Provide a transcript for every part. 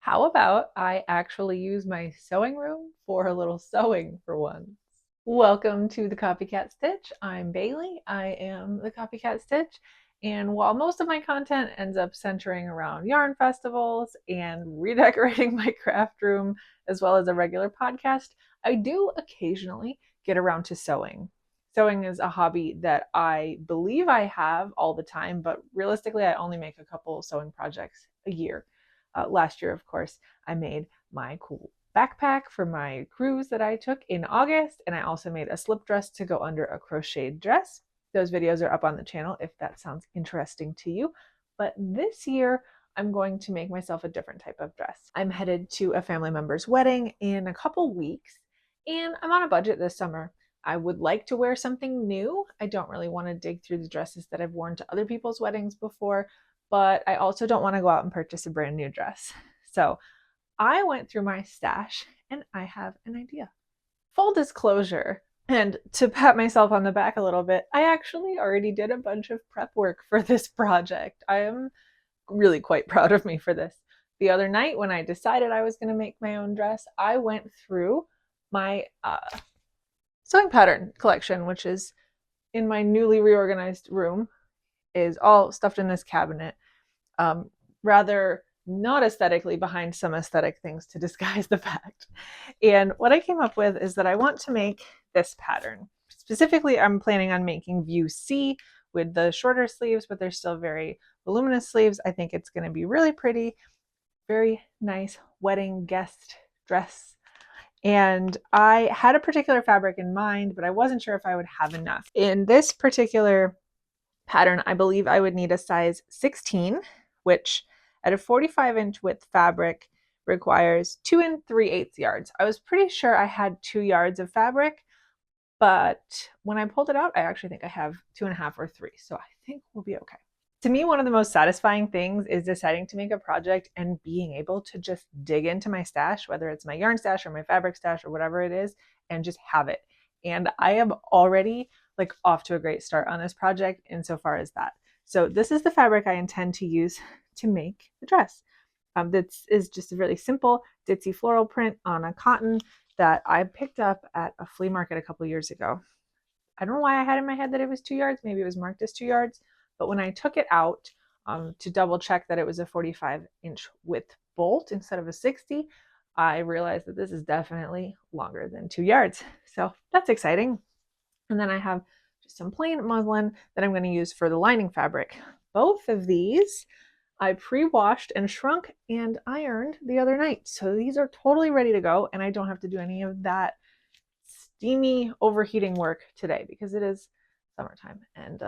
How about I actually use my sewing room for a little sewing for once? Welcome to the Copycat Stitch. I'm Bailey. I am the Copycat Stitch. And while most of my content ends up centering around yarn festivals and redecorating my craft room, as well as a regular podcast, I do occasionally get around to sewing. Sewing is a hobby that I believe I have all the time, but realistically, I only make a couple sewing projects a year. Last year, of course, I made my cool backpack for my cruise that I took in August, and I also made a slip dress to go under a crocheted dress. Those videos are up on the channel if that sounds interesting to you. But this year, I'm going to make myself a different type of dress. I'm headed to a family member's wedding in a couple weeks, and I'm on a budget this summer. I would like to wear something new. I don't really want to dig through the dresses that I've worn to other people's weddings before, but I also don't want to go out and purchase a brand new dress. So I went through my stash and I have an idea. Full disclosure, and to pat myself on the back a little bit, I actually already did a bunch of prep work for this project. I am really quite proud of me for this. The other night, when I decided I was going to make my own dress, I went through my sewing pattern collection, which is in my newly reorganized room, is all stuffed in this cabinet. Rather not aesthetically behind some aesthetic things to disguise the fact. And what I came up with is that I want to make this pattern. Specifically, I'm planning on making view C with the shorter sleeves, but they're still very voluminous sleeves. I think it's going to be really pretty, very nice wedding guest dress. And I had a particular fabric in mind, but I wasn't sure if I would have enough. In this particular pattern, I believe I would need a size 16, which at a 45-inch width fabric requires 2 3/8 yards. I was pretty sure I had 2 yards of fabric, but when I pulled it out, I actually think I have 2.5 or 3. So I think we'll be okay. To me, one of the most satisfying things is deciding to make a project and being able to just dig into my stash, whether it's my yarn stash or my fabric stash or whatever it is, and just have it. And I am already off to a great start on this project insofar as that. So this is the fabric I intend to use to make the dress. This is just a really simple ditzy floral print on a cotton that I picked up at a flea market a couple years ago. I don't know why I had in my head that it was 2 yards. Maybe it was marked as 2 yards. But when I took it out to double check that it was a 45-inch width bolt instead of a 60, I realized that this is definitely longer than 2 yards. So that's exciting. And then I have just some plain muslin that I'm going to use for the lining fabric. Both of these I pre-washed and shrunk and ironed the other night. So these are totally ready to go, and I don't have to do any of that steamy overheating work today because it is summertime. And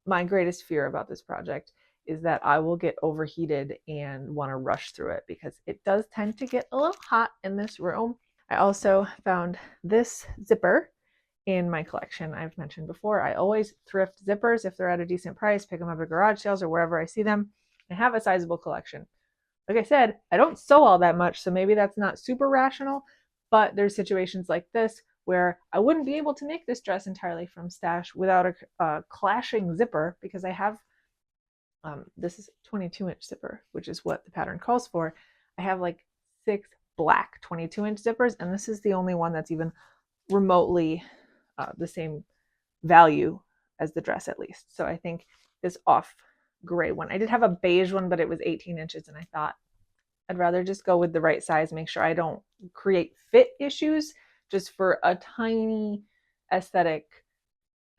my greatest fear about this project is that I will get overheated and want to rush through it because it does tend to get a little hot in this room. I also found this zipper in my collection. I've mentioned before, I always thrift zippers if they're at a decent price, pick them up at garage sales or wherever I see them. I have a sizable collection. Like I said, I don't sew all that much, so maybe that's not super rational, but there's situations like this where I wouldn't be able to make this dress entirely from stash without a clashing zipper because I have, this is 22-inch zipper, which is what the pattern calls for. I have 6 black 22-inch zippers, and this is the only one that's even remotely the same value as the dress at least. So I think this off gray one. I did have a beige one, but it was 18 inches, and I thought I'd rather just go with the right size, make sure I don't create fit issues just for a tiny aesthetic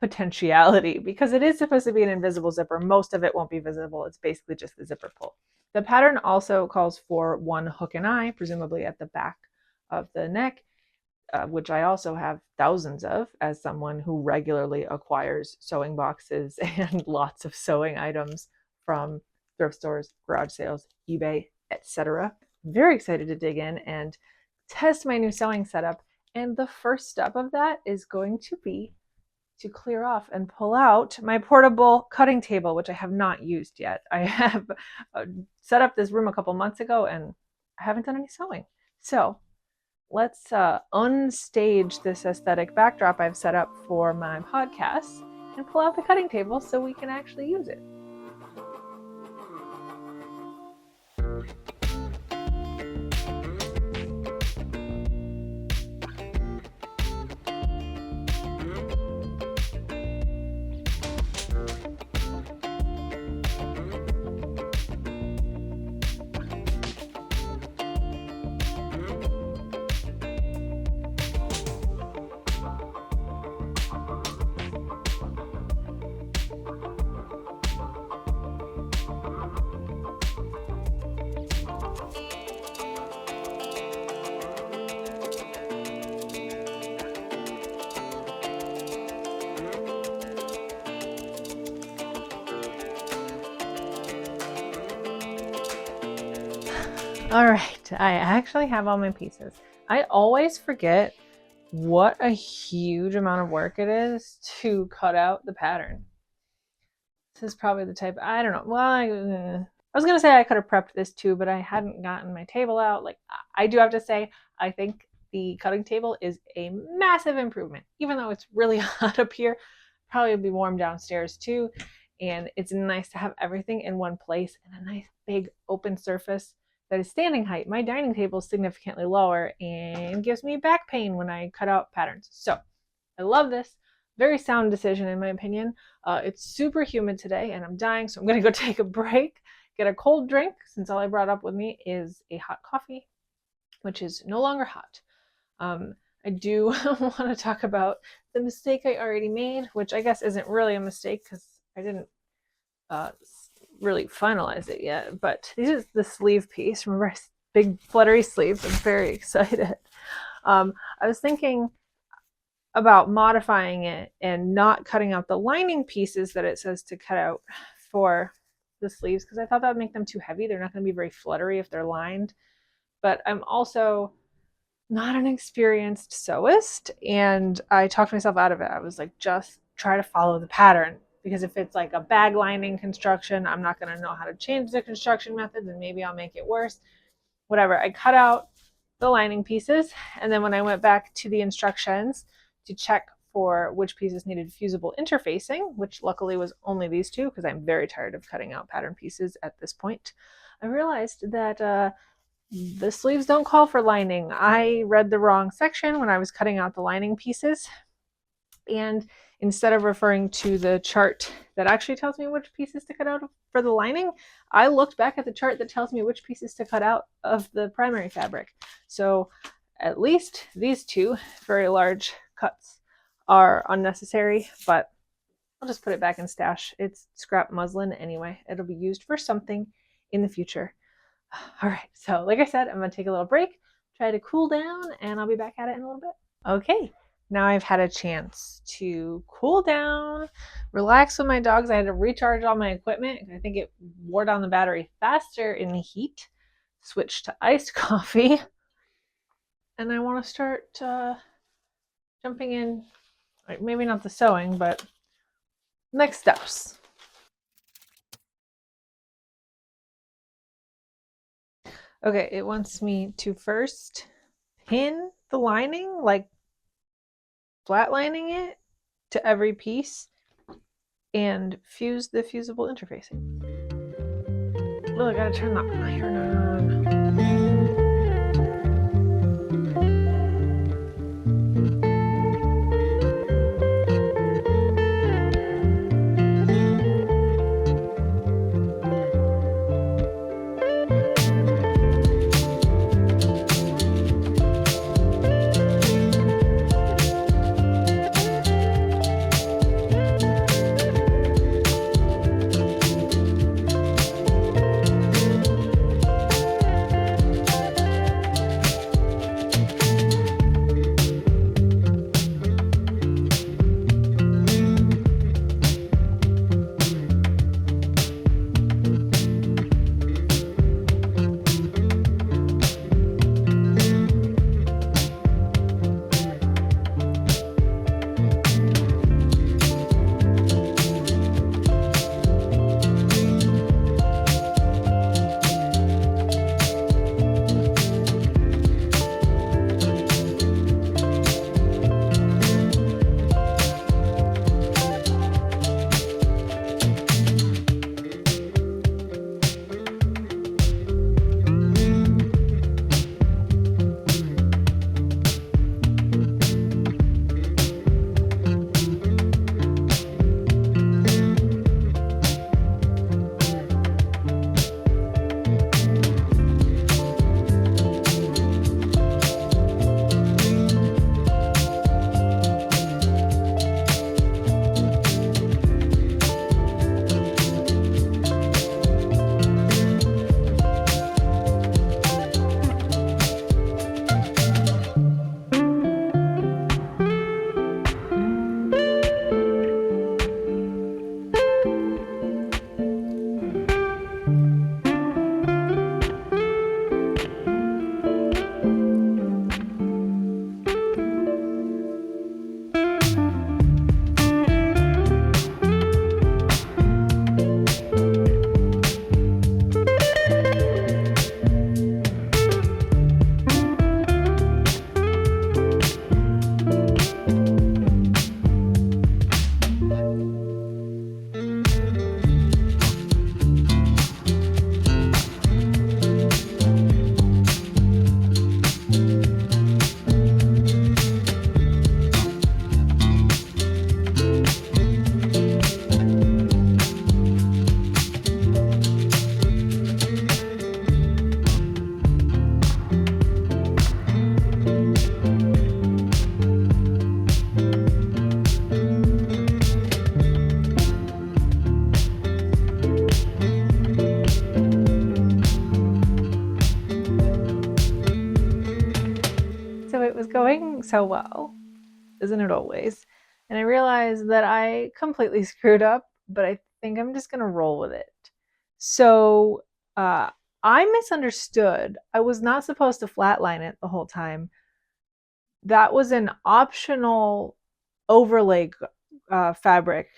potentiality, because it is supposed to be an invisible zipper. Most of it won't be visible. It's basically just the zipper pull. The pattern also calls for 1 hook and eye, presumably at the back of the neck, which I also have thousands of as someone who regularly acquires sewing boxes and lots of sewing items from thrift stores, garage sales, eBay, etc. Very excited to dig in and test my new sewing setup. And the first step of that is going to be to clear off and pull out my portable cutting table, which I have not used yet. I have set up this room a couple months ago and I haven't done any sewing. So let's unstage this aesthetic backdrop I've set up for my podcast and pull out the cutting table so we can actually use it. All right, I actually have all my pieces. I always forget what a huge amount of work it is to cut out the pattern. This is probably the type, I don't know. Well, I was going to say I could have prepped this too, but I hadn't gotten my table out. Like, I do have to say, I think the cutting table is a massive improvement. Even though it's really hot up here, probably be warm downstairs too. And it's nice to have everything in one place and a nice big open surface that is standing height. My dining table is significantly lower and gives me back pain when I cut out patterns. So I love this. Very sound decision in my opinion. It's super humid today and I'm dying, so I'm gonna go take a break, get a cold drink, since all I brought up with me is a hot coffee, which is no longer hot. I do want to talk about the mistake I already made, which I guess isn't really a mistake because I didn't really finalize it yet. But this is the sleeve piece. Remember, big fluttery sleeves. I'm very excited. I was thinking about modifying it and not cutting out the lining pieces that it says to cut out for the sleeves because I thought that would make them too heavy. They're not going to be very fluttery if they're lined. But I'm also not an experienced sewist, and I talked myself out of it. I was like, just try to follow the pattern, because if it's like a bag lining construction, I'm not going to know how to change the construction methods and maybe I'll make it worse. Whatever. I cut out the lining pieces, and then when I went back to the instructions to check for which pieces needed fusible interfacing, which luckily was only these two because I'm very tired of cutting out pattern pieces at this point, I realized that the sleeves don't call for lining. I read the wrong section when I was cutting out the lining pieces, and instead of referring to the chart that actually tells me which pieces to cut out for the lining, I looked back at the chart that tells me which pieces to cut out of the primary fabric. So at least these two very large cuts are unnecessary, but I'll just put it back in stash. It's scrap muslin anyway. It'll be used for something in the future. All right, so like I said, I'm gonna take a little break, try to cool down, and I'll be back at it in a little bit. Okay, now I've had a chance to cool down, relax with my dogs. I had to recharge all my equipment. I think it wore down the battery faster in the heat. Switched to iced coffee, and I want to start jumping in, maybe not the sewing, but next steps. Okay, it wants me to first pin the lining, like flatlining it to every piece, and fuse the fusible interfacing. Oh, I gotta turn the iron on. it was going so well. Isn't it always? And I realized that I completely screwed up, but I think I'm just going to roll with it. So I misunderstood. I was not supposed to flatline it the whole time. That was an optional overlay fabric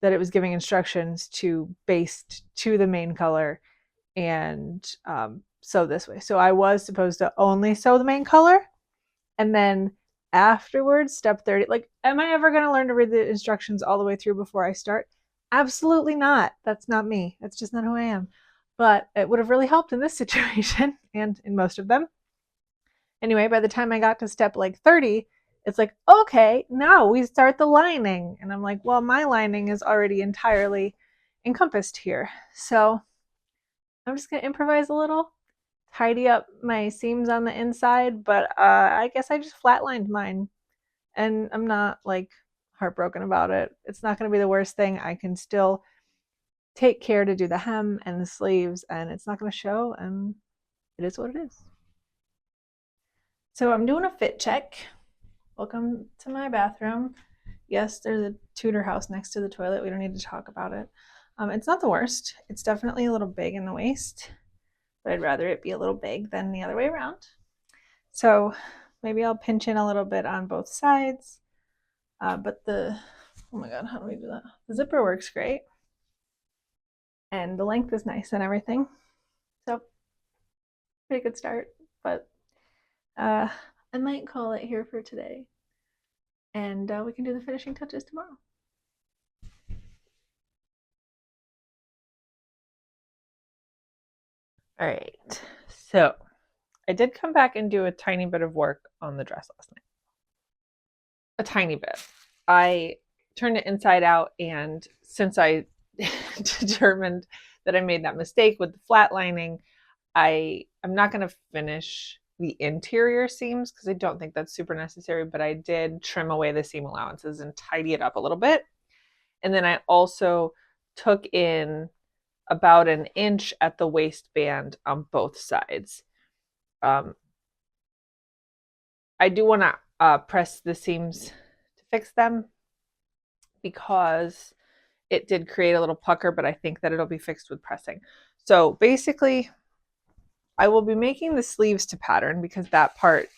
that it was giving instructions to baste to the main color and sew this way. So I was supposed to only sew the main color, and then afterwards, step 30, like, am I ever going to learn to read the instructions all the way through before I start? Absolutely not. That's not me. That's just not who I am. But it would have really helped in this situation and in most of them. Anyway, by the time I got to step like 30, it's like, okay, now we start the lining. And I'm like, well, my lining is already entirely encompassed here. So I'm just going to improvise a little, tidy up my seams on the inside, but I guess I just flatlined mine. And I'm not like heartbroken about it. It's not going to be the worst thing. I can still take care to do the hem and the sleeves, and it's not going to show, and it is what it is. So I'm doing a fit check. Welcome to my bathroom. Yes, there's a Tudor house next to the toilet. We don't need to talk about it. It's not the worst. It's definitely a little big in the waist, but I'd rather it be a little big than the other way around. So maybe I'll pinch in a little bit on both sides. But oh my God, how do we do that? The zipper works great. And the length is nice and everything. So pretty good start, but I might call it here for today. And we can do the finishing touches tomorrow. All right, so I did come back and do a tiny bit of work on the dress last night. A tiny bit. I turned it inside out, and since I determined that I made that mistake with the flat lining, I'm not going to finish the interior seams because I don't think that's super necessary, but I did trim away the seam allowances and tidy it up a little bit. And then I also took in about an inch at the waistband on both sides. I do want to press the seams to fix them because it did create a little pucker, but I think that it'll be fixed with pressing. So basically, I will be making the sleeves to pattern because that part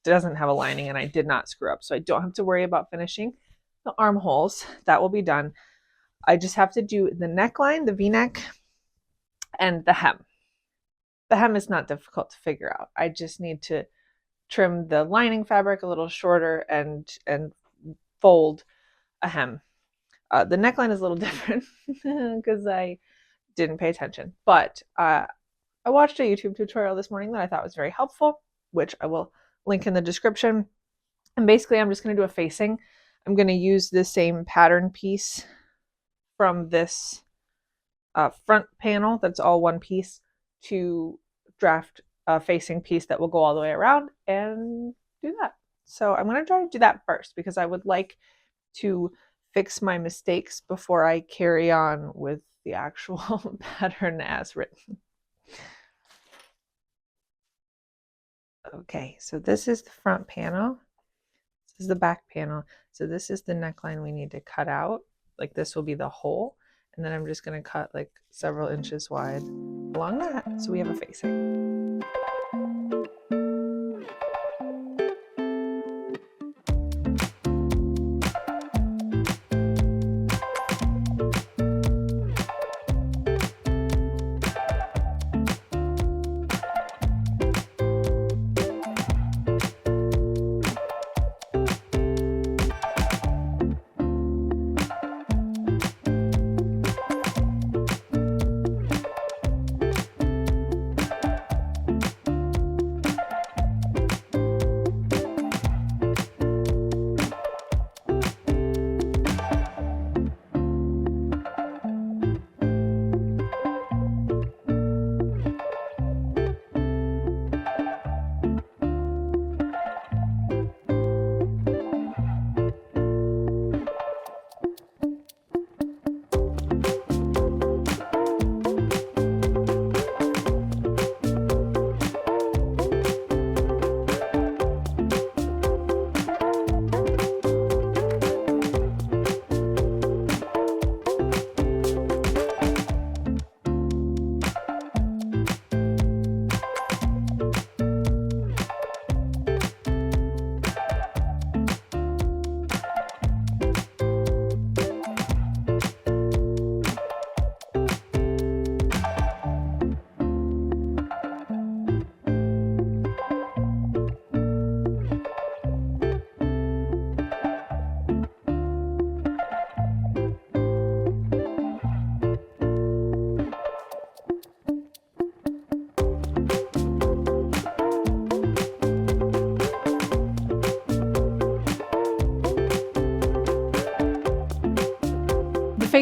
doesn't have a lining and I did not screw up. So I don't have to worry about finishing the armholes. That will be done. I just have to do the neckline, the V-neck, and the hem. The hem is not difficult to figure out. I just need to trim the lining fabric a little shorter and fold a hem. The neckline is a little different because I didn't pay attention. But I watched a YouTube tutorial this morning that I thought was very helpful, which I will link in the description. And basically, I'm just going to do a facing. I'm going to use the same pattern piece from this front panel that's all one piece to draft a facing piece that will go all the way around and do that. So I'm going to try to do that first because I would like to fix my mistakes before I carry on with the actual pattern as written. Okay, so this is the front panel. This is the back panel. So this is the neckline we need to cut out. Like this will be the hole. And then I'm just going to cut like several inches wide along that so we have a facing.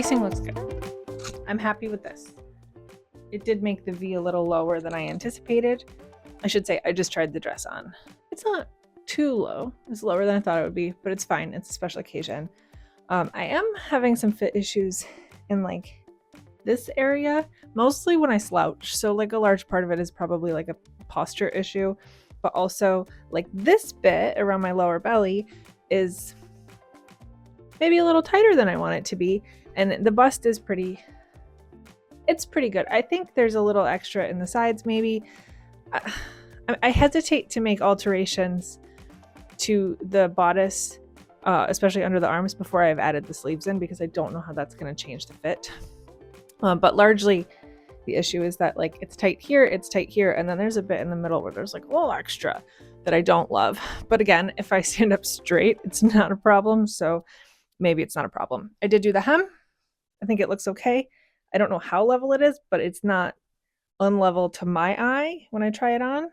facing looks good. I'm happy with this. It did make the V a little lower than I anticipated. I should say I just tried the dress on. It's not too low. It's lower than I thought it would be, but it's fine. It's a special occasion. I am having some fit issues in like this area, mostly when I slouch. So like a large part of it is probably like a posture issue, but also like this bit around my lower belly is maybe a little tighter than I want it to be. And the bust is it's pretty good. I think there's a little extra in the sides maybe. I hesitate to make alterations to the bodice, especially under the arms, before I've added the sleeves in, because I don't know how that's going to change the fit. But largely the issue is that like it's tight here, and then there's a bit in the middle where there's like a little extra that I don't love. But again, if I stand up straight, it's not a problem. So maybe it's not a problem. I did do the hem. I think it looks okay. I don't know how level it is, but it's not unlevel to my eye when I try it on.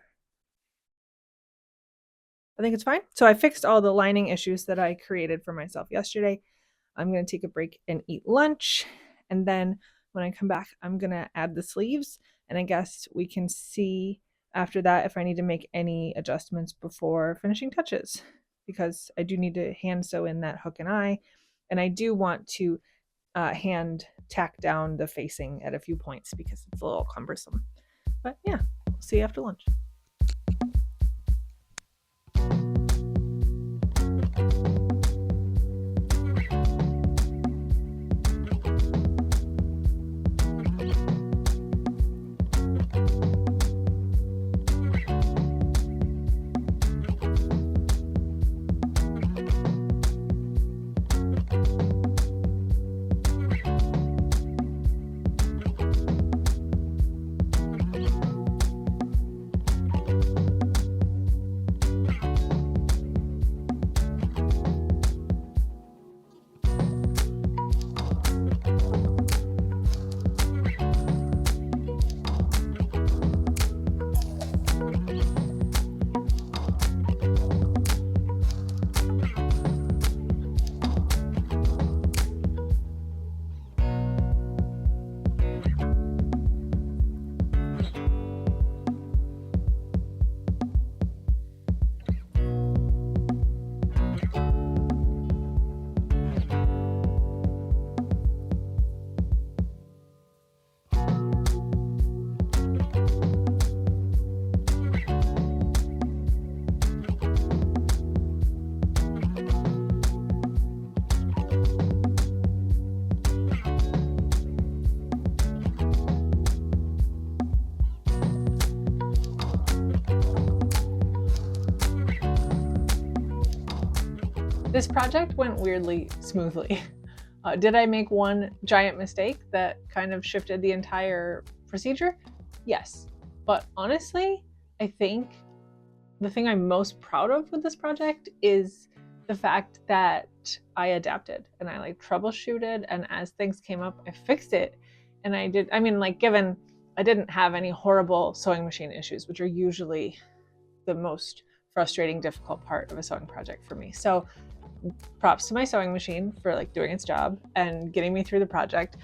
I think it's fine. So I fixed all the lining issues that I created for myself yesterday. I'm going to take a break and eat lunch. And then when I come back, I'm going to add the sleeves. And I guess we can see after that if I need to make any adjustments before finishing touches, because I do need to hand sew in that hook and eye. And I do want to hand tack down the facing at a few points because it's a little cumbersome. But yeah, we'll see you after lunch. This project went weirdly smoothly. Did I make one giant mistake that kind of shifted the entire procedure? Yes. But honestly, I think the thing I'm most proud of with this project is the fact that I adapted and I like troubleshooted, and as things came up, I fixed it. And given I didn't have any horrible sewing machine issues, which are usually the most frustrating, difficult part of a sewing project for me. So props to my sewing machine for like doing its job and getting me through the project.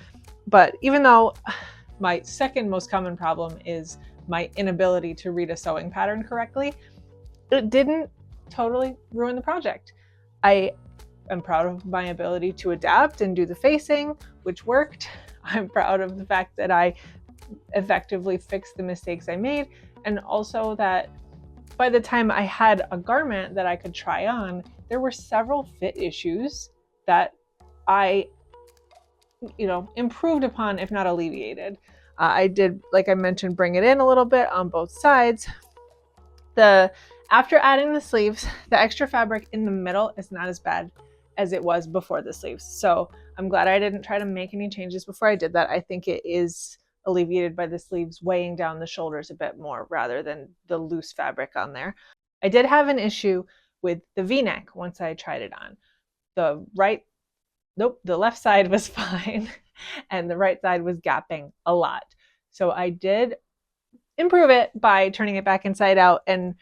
But even though my second most common problem is my inability to read a sewing pattern correctly, it didn't totally ruin the project. I am proud of my ability to adapt and do the facing, which worked. I'm proud of the fact that I effectively fixed the mistakes I made, and also that by the time I had a garment that I could try on, there were several fit issues that I, improved upon, if not alleviated. I did, like I mentioned, bring it in a little bit on both sides. After adding the sleeves, the extra fabric in the middle is not as bad as it was before the sleeves. So I'm glad I didn't try to make any changes before I did that. I think it is alleviated by the sleeves weighing down the shoulders a bit more rather than the loose fabric on there. I did have an issue with the V-neck once I tried it on. The left side was fine and the right side was gapping a lot. So I did improve it by turning it back inside out and,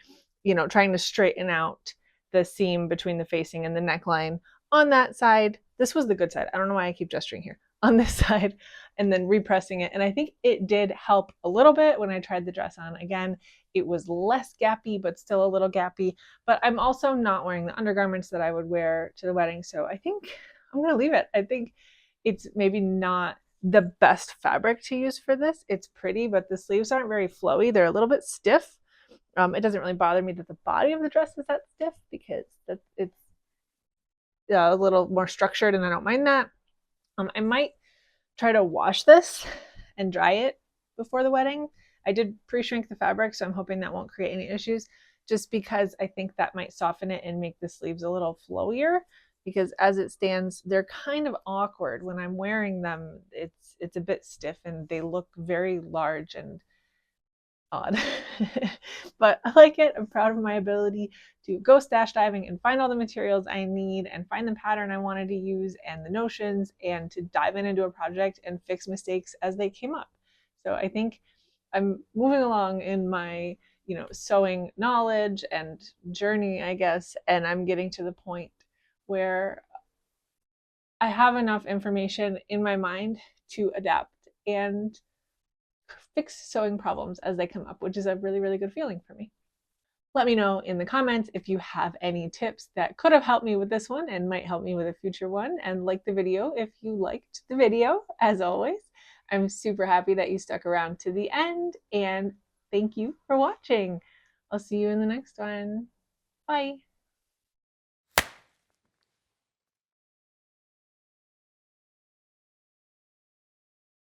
trying to straighten out the seam between the facing and the neckline on that side. This was the good side. I don't know why I keep gesturing here. on this side and then repressing it. And I think it did help a little bit when I tried the dress on. Again, it was less gappy, but still a little gappy. But I'm also not wearing the undergarments that I would wear to the wedding. So I think I'm going to leave it. I think it's maybe not the best fabric to use for this. It's pretty, but the sleeves aren't very flowy. They're a little bit stiff. It doesn't really bother me that the body of the dress is that stiff because it's a little more structured and I don't mind that. I might try to wash this and dry it before the wedding. I did pre-shrink the fabric, so I'm hoping that won't create any issues, just because I think that might soften it and make the sleeves a little flowier, because as it stands, they're kind of awkward. When I'm wearing them, it's a bit stiff and they look very large and odd. But I like it. I'm proud of my ability to go stash diving and find all the materials I need and find the pattern I wanted to use and the notions, and to dive into a project and fix mistakes as they came up. So I think I'm moving along in my, sewing knowledge and journey, I guess, and I'm getting to the point where I have enough information in my mind to adapt and fix sewing problems as they come up, which is a really, really good feeling for me. Let me know in the comments if you have any tips that could have helped me with this one and might help me with a future one, and like the video if you liked the video. As always, I'm super happy that you stuck around to the end, and thank you for watching. I'll see you in the next one. Bye.